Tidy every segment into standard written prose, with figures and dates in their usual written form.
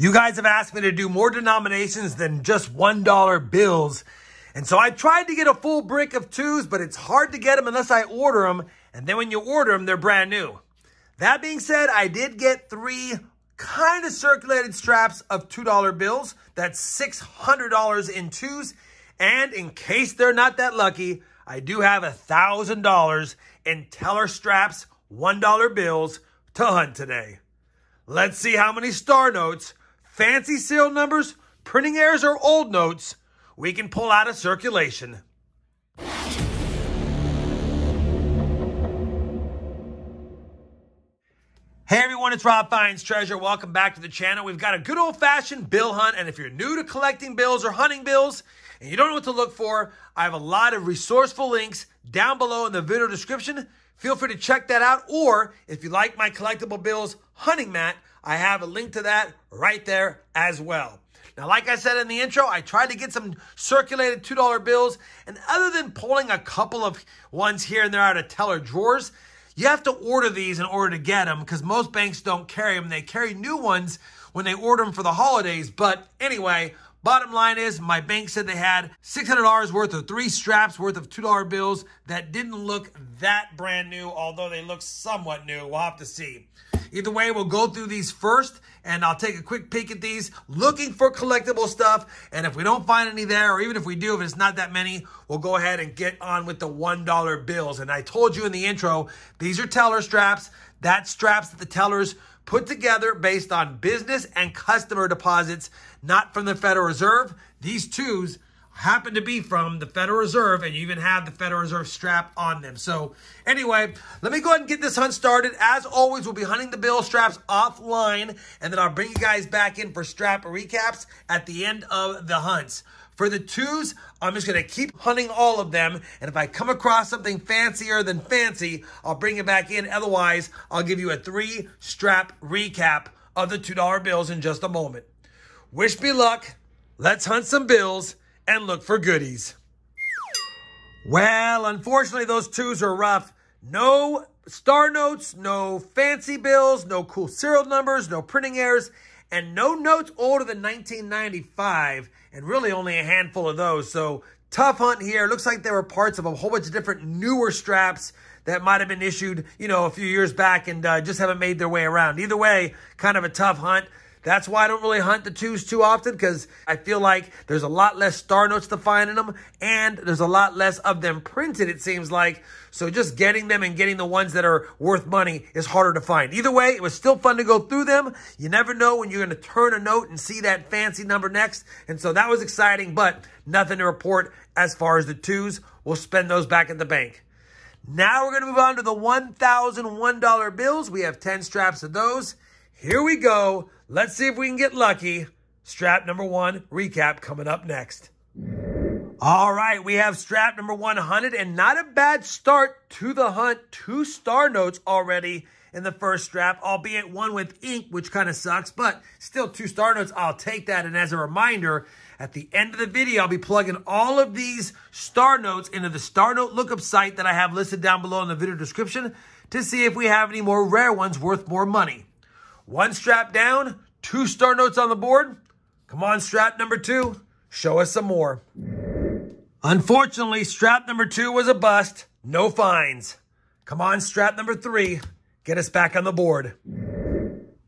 You guys have asked me to do more denominations than just $1 bills. And so I tried to get a full brick of twos, but it's hard to get them unless I order them. And then when you order them, they're brand new. That being said, I did get 3 kind of circulated straps of $2 bills. That's $600 in twos. And in case they're not that lucky, I do have $1,000 in teller straps, $1 bills to hunt today. Let's see how many star notes, fancy serial numbers, printing errors, or old notes we can pull out of circulation. Hey everyone, it's Rob Finds Treasure. Welcome back to the channel. We've got a good old-fashioned bill hunt, and if you're new to collecting bills or hunting bills and you don't know what to look for, I have a lot of resourceful links down below in the video description. Feel free to check that out, or if you like my collectible bills hunting mat, I have a link to that right there as well. Now, like I said in the intro, I tried to get some circulated $2 bills, and other than pulling a couple of ones here and there out of teller drawers, you have to order these in order to get them because most banks don't carry them. They carry new ones when they order them for the holidays. But anyway, bottom line is my bank said they had $600 worth of 3 straps worth of $2 bills that didn't look that brand new, although they look somewhat new. We'll have to see. Either way, we'll go through these first, and I'll take a quick peek at these, looking for collectible stuff. And if we don't find any there, or even if we do, if it's not that many, we'll go ahead and get on with the $1 bills. And I told you in the intro, these are teller straps. That's straps that the tellers put together based on business and customer deposits, not from the Federal Reserve. These twos happen to be from the Federal Reserve, and you even have the Federal Reserve strap on them. So anyway, let me go ahead and get this hunt started. As always, we'll be hunting the bill straps offline, and then I'll bring you guys back in for strap recaps at the end of the hunts. For the twos, I'm just going to keep hunting all of them, and if I come across something fancier than fancy, I'll bring it back in. Otherwise, I'll give you a 3-strap recap of the $2 bills in just a moment. Wish me luck. Let's hunt some bills and look for goodies. Well, unfortunately, those twos are rough. No star notes, no fancy bills, no cool serial numbers, no printing errors, and no notes older than 1995, and really only a handful of those. So tough hunt here. Looks like there were parts of a whole bunch of different newer straps that might have been issued, a few years back and just haven't made their way around. Either way, kind of a tough hunt. That's why I don't really hunt the twos too often, because I feel like there's a lot less star notes to find in them, and there's a lot less of them printed, it seems like. So just getting them and getting the ones that are worth money is harder to find. Either way, it was still fun to go through them. You never know when you're going to turn a note and see that fancy number next. And so that was exciting, but nothing to report as far as the twos. We'll spend those back at the bank. Now we're going to move on to the $1,001 bills. We have 10 straps of those. Here we go. Let's see if we can get lucky. Strap number 1 recap coming up next. All right, we have strap number 100, and not a bad start to the hunt. 2 star notes already in the first strap, albeit one with ink, which kind of sucks, but still 2 star notes. I'll take that. And as a reminder, at the end of the video, I'll be plugging all of these star notes into the star note lookup site that I have listed down below in the video description to see if we have any more rare ones worth more money. 1 strap down, 2 star notes on the board. Come on, strap number 2. Show us some more. Unfortunately, strap number 2 was a bust. No finds. Come on, strap number 3. Get us back on the board.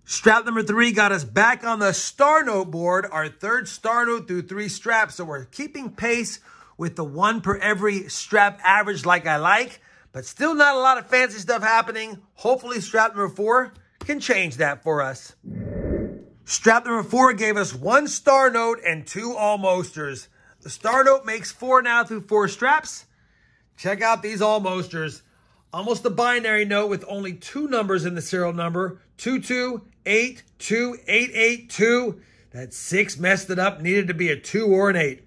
Strap number 3 got us back on the star note board. Our 3rd star note through 3 straps. So we're keeping pace with the 1 per every strap average like I like. But still not a lot of fancy stuff happening. Hopefully strap number 4 can change that for us. Strap number 4 gave us 1 star note and 2 almosters. The star note makes 4 now through 4 straps. Check out these almosters. Almost a binary note with only 2 numbers in the serial number. 2282882. That 6 messed it up. Needed to be a 2 or an 8.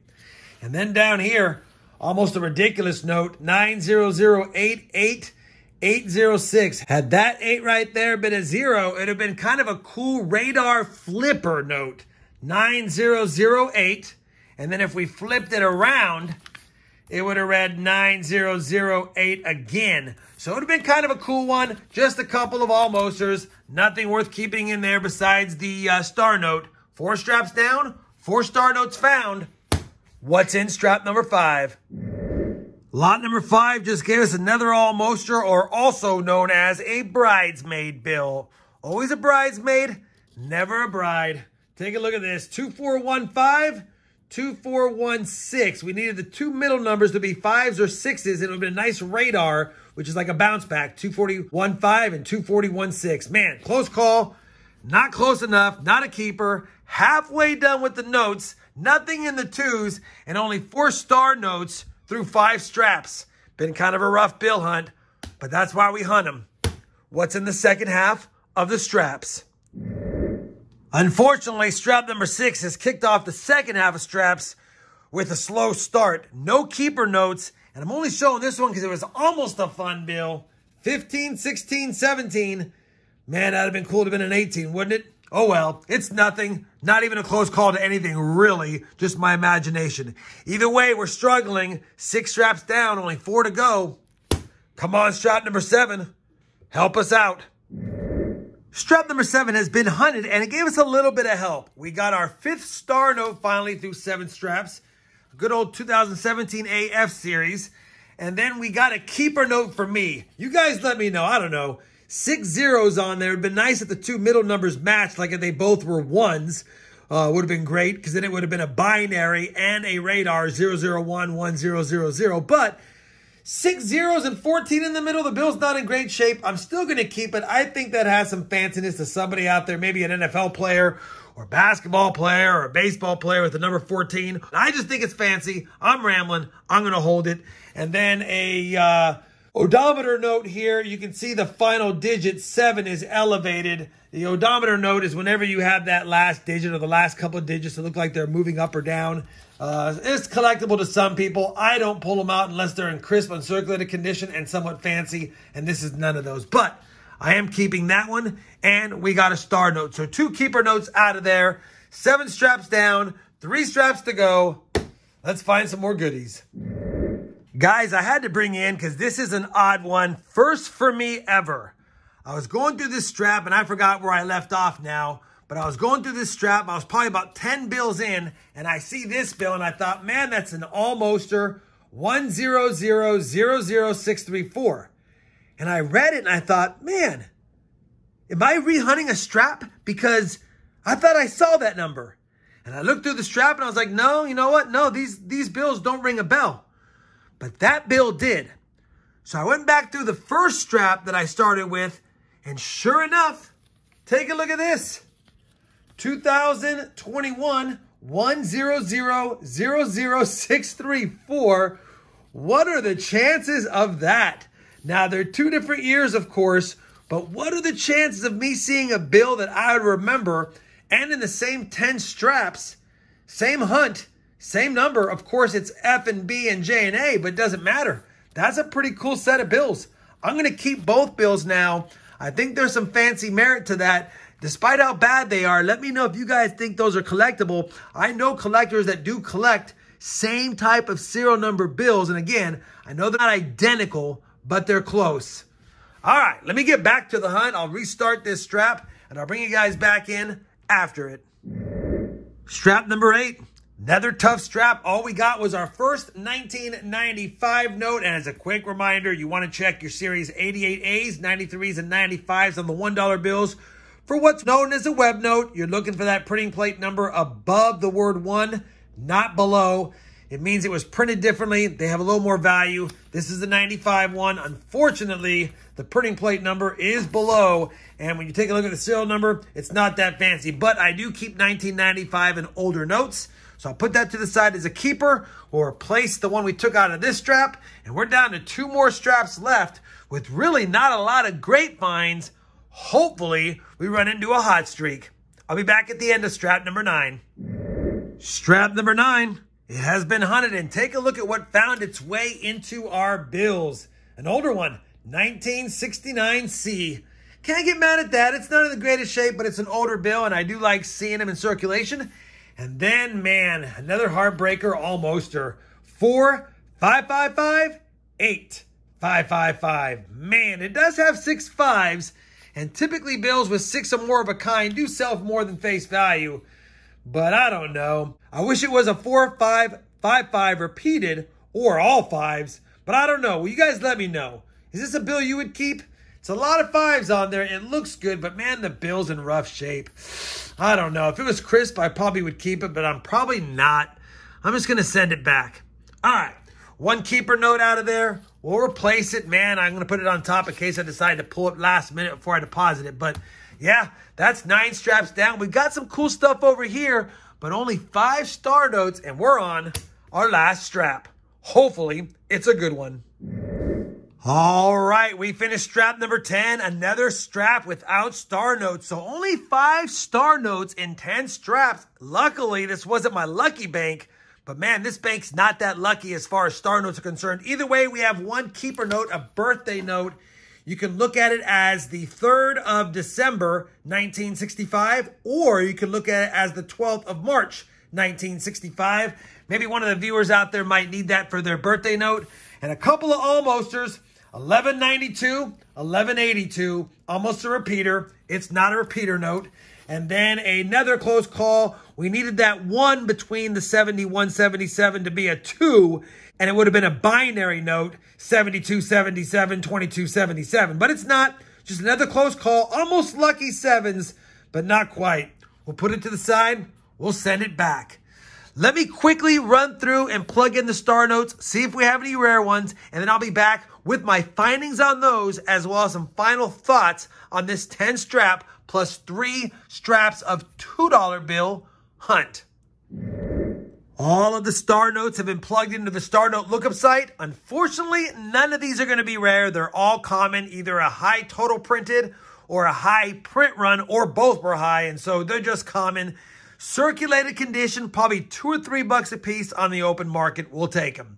And then down here, almost a ridiculous note. 90088. 806. Had that 8 right there been a 0, it'd have been kind of a cool radar flipper note. 9008. And then if we flipped it around, it would have read 9008 again. So it would have been kind of a cool one. Just a couple of almosters. Nothing worth keeping in there besides the star note 4 straps down, 4 star notes found. What's in strap number 5? Lot number 5 just gave us another almoster, or also known as a bridesmaid bill. Always a bridesmaid, never a bride. Take a look at this. 2415, 2416. We needed the 2 middle numbers to be 5s or 6s, and it would have been a nice radar, which is like a bounce back. 2415 and 2416. Man, close call. Not close enough. Not a keeper. Halfway done with the notes. Nothing in the 2s, and only 4 star notes through 5 straps. Been kind of a rough bill hunt, but that's why we hunt them. What's in the second half of the straps? Unfortunately, strap number 6 has kicked off the second half of straps with a slow start. No keeper notes, and I'm only showing this one because it was almost a fun bill. 15, 16, 17. Man, that'd have been cool to have been an 18, wouldn't it? Oh well, it's nothing. Not even a close call to anything, really. Just my imagination. Either way, we're struggling. 6 straps down, only 4 to go. Come on, strap number 7. Help us out. Strap number 7 has been hunted, and it gave us a little bit of help. We got our 5th star note finally through 7 straps. Good old 2017 AF series. And then we got a keeper note for me. You guys let me know. I don't know. 6 zeros on there. It'd been nice if the 2 middle numbers matched, like if they both were 1s. Would have been great, because then it would have been a binary and a radar 001 1000. But 6 zeros and 14 in the middle. The bill's not in great shape. I'm still going to keep it. I think that has some fanciness to somebody out there, maybe an NFL player or basketball player or a baseball player with the number 14. I just think it's fancy. I'm rambling. I'm going to hold it. And then a odometer note here. You can see the final digit 7 is elevated. The odometer note is whenever you have that last digit or the last couple of digits that look like they're moving up or down. It's collectible to some people. I don't pull them out unless they're in crisp, uncirculated condition and somewhat fancy, and this is none of those. But I am keeping that one, and we got a star note. So 2 keeper notes out of there, 7 straps down, 3 straps to go. Let's find some more goodies. Guys, I had to bring you in because this is an odd one. First for me ever. I was going through this strap, and I forgot where I left off now. But I was going through this strap. I was probably about 10 bills in, and I see this bill, and I thought, man, that's an almoster 1000634. And I read it, and I thought, man, am I rehunting a strap? Because I thought I saw that number. And I looked through the strap, and I was like, no, you know what? No, these bills don't ring a bell. But that bill did. So I went back through the first strap that I started with, and sure enough, take a look at this. 2021 1000634. What are the chances of that? Now, they're 2 different years, of course, but what are the chances of me seeing a bill that I would remember and in the same 10 straps, same hunt, same number? Of course, it's F and B and J and A, but it doesn't matter. That's a pretty cool set of bills. I'm going to keep both bills now. I think there's some fancy merit to that. Despite how bad they are, let me know if you guys think those are collectible. I know collectors that do collect same type of serial number bills. And again, I know they're not identical, but they're close. All right, let me get back to the hunt. I'll restart this strap, and I'll bring you guys back in after it. Strap number 8. Another tough strap. All we got was our first 1995 note. And as a quick reminder, you want to check your series 88As, 93s, and 95s on the $1 bills. For what's known as a web note, you're looking for that printing plate number above the word 1, not below. It means it was printed differently. They have a little more value. This is the 95 one. Unfortunately, the printing plate number is below. And when you take a look at the serial number, it's not that fancy. But I do keep 1995 and older notes. So I'll put that to the side as a keeper, or replace the one we took out of this strap. And we're down to 2 more straps left with really not a lot of great finds. Hopefully, we run into a hot streak. I'll be back at the end of strap number 9. Strap number 9. It has been hunted, and take a look at what found its way into our bills. An older one, 1969C. Can't get mad at that. It's not in the greatest shape, but it's an older bill, and I do like seeing them in circulation. And then, man, another heartbreaker, almoster. 4555855. Man, it does have 6 5s. And typically bills with 6 or more of a kind do sell for more than face value. but I don't know. I wish it was a 4, 5, 5, 5 repeated or all fives, but I don't know. Will you guys let me know? Is this a bill you would keep? It's a lot of fives on there. It looks good, but man, the bill's in rough shape. I don't know. If it was crisp, I probably would keep it, but I'm probably not. I'm just going to send it back. All right. One keeper note out of there. We'll replace it. Man, I'm going to put it on top in case I decide to pull it last minute before I deposit it. But yeah, that's 9 straps down. We've got some cool stuff over here, but only 5 star notes, and we're on our last strap. Hopefully, it's a good one. All right, we finished strap number 10, another strap without star notes. So only 5 star notes in 10 straps. Luckily, this wasn't my lucky bank, but man, this bank's not that lucky as far as star notes are concerned. Either way, we have one keeper note, a birthday note. You can look at it as the 3rd of December, 1965, or you can look at it as the 12th of March, 1965. Maybe one of the viewers out there might need that for their birthday note. And a couple of almosters, 1192, 1182, almost a repeater. It's not a repeater note. And then another close call. We needed that 1 between the 71, 77 to be a 2, and it would have been a binary note, 72, 77, 22, 77. But it's not. Just another close call. Almost lucky 7s, but not quite. We'll put it to the side. We'll send it back. Let me quickly run through and plug in the star notes, see if we have any rare ones, and then I'll be back with my findings on those, as well as some final thoughts on this 10 strap plus 3 straps of $2 bill hunt. All of the star notes have been plugged into the star note lookup site. Unfortunately, none of these are going to be rare. They're all common, either a high total printed or a high print run, or both were high, and so they're just common. Circulated condition, probably $2 or $3 a piece on the open market. We'll take them.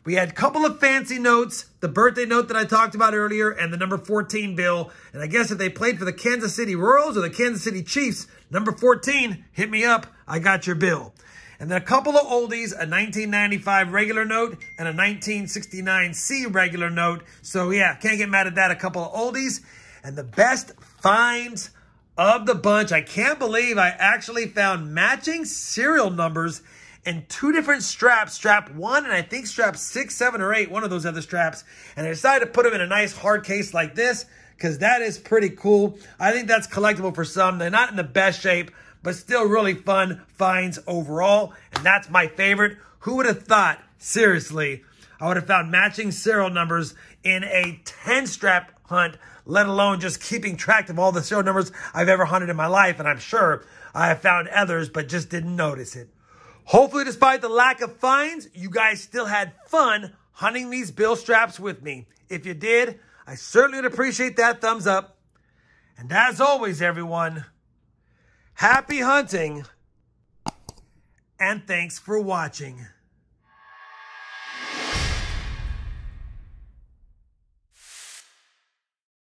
We had a couple of fancy notes, the birthday note that I talked about earlier, and the number 14 bill. And I guess if they played for the Kansas City Royals or the Kansas City Chiefs, number 14, hit me up. I got your bill. And then a couple of oldies, a 1995 regular note and a 1969 C regular note. So yeah, can't get mad at that. A couple of oldies. And the best finds of the bunch, I can't believe I actually found matching serial numbers in 2 different straps, strap 1 and I think strap 6, 7, or 8, one of those other straps. And I decided to put them in a nice hard case like this because that is pretty cool. I think that's collectible for some. They're not in the best shape, but still really fun finds overall. And that's my favorite. Who would have thought, seriously, I would have found matching serial numbers in a 10 strap hunt, let alone just keeping track of all the serial numbers I've ever hunted in my life. And I'm sure I have found others, but just didn't notice it. Hopefully, despite the lack of finds, you guys still had fun hunting these bill straps with me. If you did, I certainly would appreciate that thumbs up. And as always, everyone, happy hunting and thanks for watching.